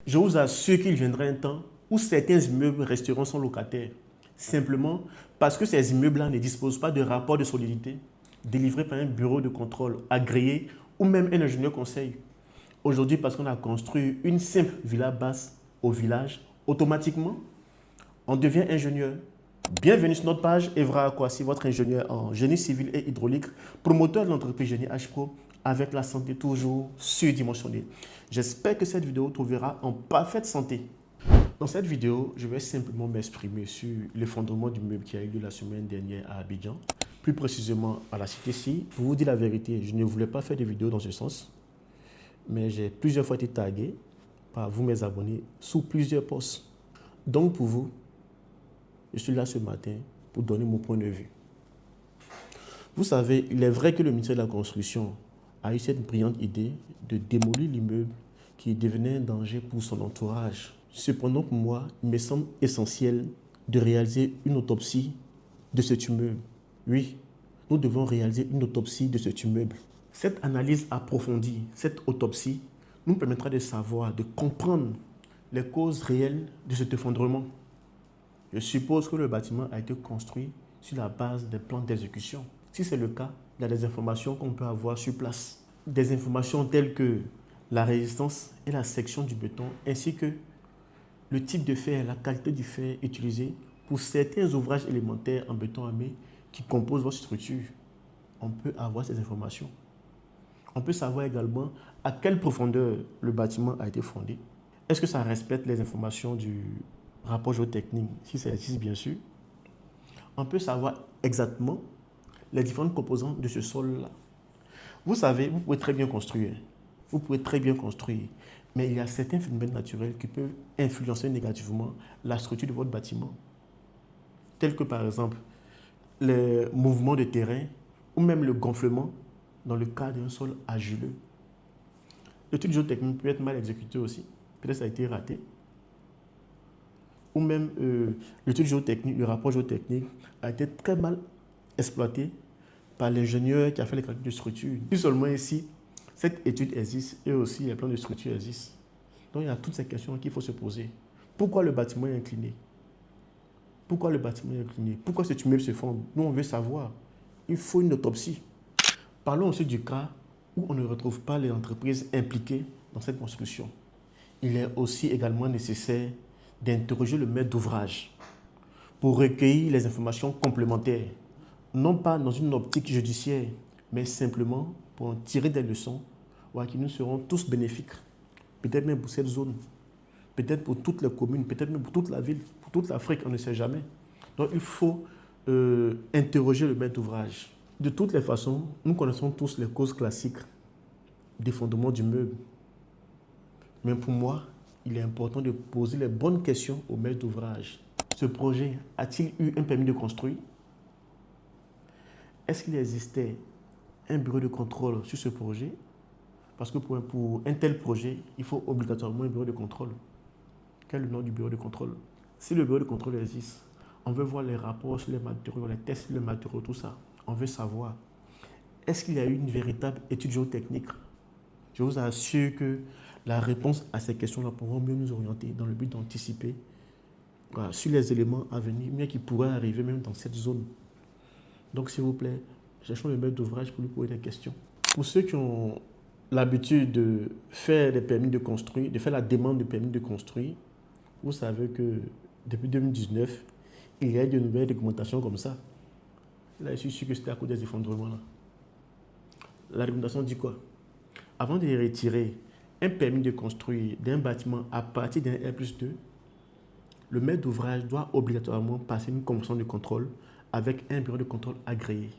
Je vous assure qu'il viendra un temps où certains immeubles resteront sans locataires, simplement parce que ces immeubles-là ne disposent pas de rapport de solidité délivré par un bureau de contrôle agréé ou même un ingénieur conseil. Aujourd'hui, parce qu'on a construit une simple villa basse au village, automatiquement, on devient ingénieur. Bienvenue sur notre page Evra Akwasi, votre ingénieur en génie civil et hydraulique, promoteur de l'entreprise Génie H-Pro avec la santé toujours surdimensionnée. J'espère que cette vidéo trouvera en parfaite santé. Dans cette vidéo, je vais simplement m'exprimer sur l'effondrement du meuble qui a eu lieu la semaine dernière à Abidjan, plus précisément à la cité-ci. Pour vous dire la vérité, je ne voulais pas faire de vidéo dans ce sens, mais j'ai plusieurs fois été tagué par vous, mes abonnés, sous plusieurs posts. Donc pour vous, je suis là ce matin pour donner mon point de vue. Vous savez, il est vrai que le ministère de la Construction a eu cette brillante idée de démolir l'immeuble qui devenait un danger pour son entourage. Cependant, pour moi, il me semble essentiel de réaliser une autopsie de cet immeuble. Oui, nous devons réaliser une autopsie de cet immeuble. Cette analyse approfondie, cette autopsie, nous permettra de savoir, de comprendre les causes réelles de cet effondrement. Je suppose que le bâtiment a été construit sur la base des plans d'exécution. Si c'est le cas, il y a des informations qu'on peut avoir sur place. Des informations telles que la résistance et la section du béton, ainsi que le type de fer, la qualité du fer utilisé pour certains ouvrages élémentaires en béton armé qui composent votre structure. On peut avoir ces informations. On peut savoir également à quelle profondeur le bâtiment a été fondé. Est-ce que ça respecte les informations du rapport géotechnique, si ça existe bien sûr. On peut savoir exactement les différentes composantes de ce sol-là. Vous savez, vous pouvez très bien construire. Vous pouvez très bien construire. Mais il y a certains phénomènes naturels qui peuvent influencer négativement la structure de votre bâtiment. Tels que par exemple les mouvements de terrain ou même le gonflement dans le cas d'un sol argileux. L'étude géotechnique peut être mal exécutée aussi. Peut-être que ça a été raté. Ou même l'étude géotechnique, le rapport géotechnique a été très mal exploité par l'ingénieur qui a fait les calculs de structure. Si seulement ici, cette étude existe et aussi les plans de structure existent. Donc il y a toutes ces questions qu'il faut se poser. Pourquoi le bâtiment est incliné? Pourquoi le bâtiment est incliné? Pourquoi cet immeuble se fonde? Nous, on veut savoir. Il faut une autopsie. Parlons aussi du cas où on ne retrouve pas les entreprises impliquées dans cette construction. Il est aussi également nécessaire d'interroger le maître d'ouvrage pour recueillir les informations complémentaires, non pas dans une optique judiciaire, mais simplement pour en tirer des leçons qui nous seront tous bénéfiques. Peut-être même pour cette zone, peut-être pour toutes les communes, peut-être même pour toute la ville, pour toute l'Afrique, on ne sait jamais. Donc il faut interroger le maître d'ouvrage. De toutes les façons, nous connaissons tous les causes classiques d'effondrement du meuble. Mais pour moi, il est important de poser les bonnes questions au maître d'ouvrage. Ce projet a-t-il eu un permis de construire? Est-ce qu'il existait un bureau de contrôle sur ce projet? Parce que pour un tel projet, il faut obligatoirement un bureau de contrôle. Quel est le nom du bureau de contrôle? Si le bureau de contrôle existe, on veut voir les rapports sur les matériaux, les tests sur les matériaux, tout ça. On veut savoir, est-ce qu'il y a eu une véritable étude géotechnique? Je vous assure que la réponse à ces questions-là pourront mieux nous orienter dans le but d'anticiper sur les éléments à venir, mais qui pourraient arriver même dans cette zone. Donc, s'il vous plaît, cherchons le maître d'ouvrage pour lui poser des questions. Pour ceux qui ont l'habitude de faire des permis de construire, de faire la demande de permis de construire, vous savez que depuis 2019, il y a eu de nouvelles réglementations comme ça. Là, je suis sûr que c'était à cause des effondrements. Là. La réglementation dit quoi? Avant de retirer un permis de construire d'un bâtiment à partir d'un R+2, le maître d'ouvrage doit obligatoirement passer une convention de contrôle avec un bureau de contrôle agréé.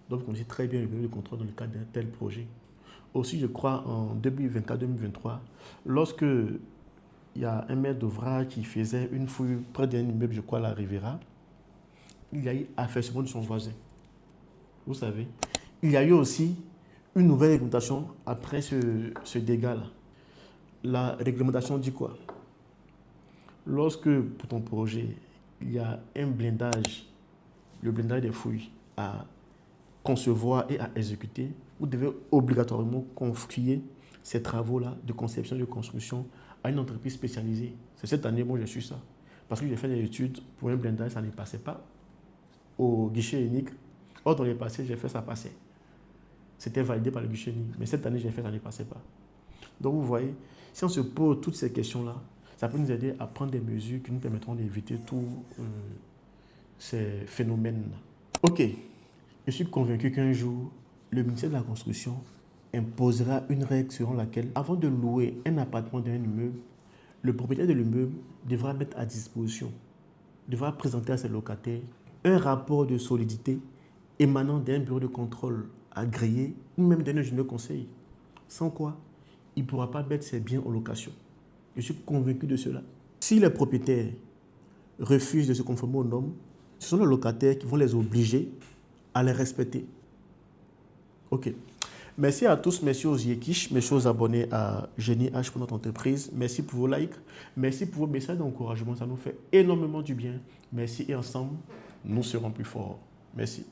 Donc, vous connaissez très bien le bureau de contrôle dans le cadre d'un tel projet. Aussi, je crois, en 2024-2023, lorsque il y a un maître d'ouvrage qui faisait une fouille près d'un immeuble, je crois, à la Riviera, il y a eu affaissement de son voisin. Vous savez, il y a eu aussi une nouvelle réglementation après ce dégât-là. La réglementation dit quoi? Lorsque pour ton projet, il y a un blindage, le blindage des fouilles à concevoir et à exécuter, vous devez obligatoirement confier ces travaux-là de conception et de construction à une entreprise spécialisée. C'est cette année, moi, j'ai su ça. Parce que j'ai fait des études pour un blindage, ça ne passait pas au guichet unique. Or, dans les passés, j'ai fait ça passer. C'était validé par le guichet unique. Mais cette année, j'ai fait ça ne passait pas. Donc, vous voyez, si on se pose toutes ces questions-là, ça peut nous aider à prendre des mesures qui nous permettront d'éviter tous ces phénomènes. Ok, je suis convaincu qu'un jour, le ministère de la Construction imposera une règle selon laquelle, avant de louer un appartement dans un immeuble, le propriétaire de l'immeuble devra mettre à disposition, devra présenter à ses locataires un rapport de solidité émanant d'un bureau de contrôle agréé ou même d'un ingénieur conseil. Sans quoi, il ne pourra pas mettre ses biens en location. Je suis convaincu de cela. Si les propriétaires refusent de se conformer aux normes, ce sont les locataires qui vont les obliger à les respecter. Ok. Merci à tous, merci aux Yekish, merci aux abonnés à Génie H pour notre entreprise. Merci pour vos likes, merci pour vos messages d'encouragement, ça nous fait énormément du bien. Merci et ensemble, nous serons plus forts. Merci.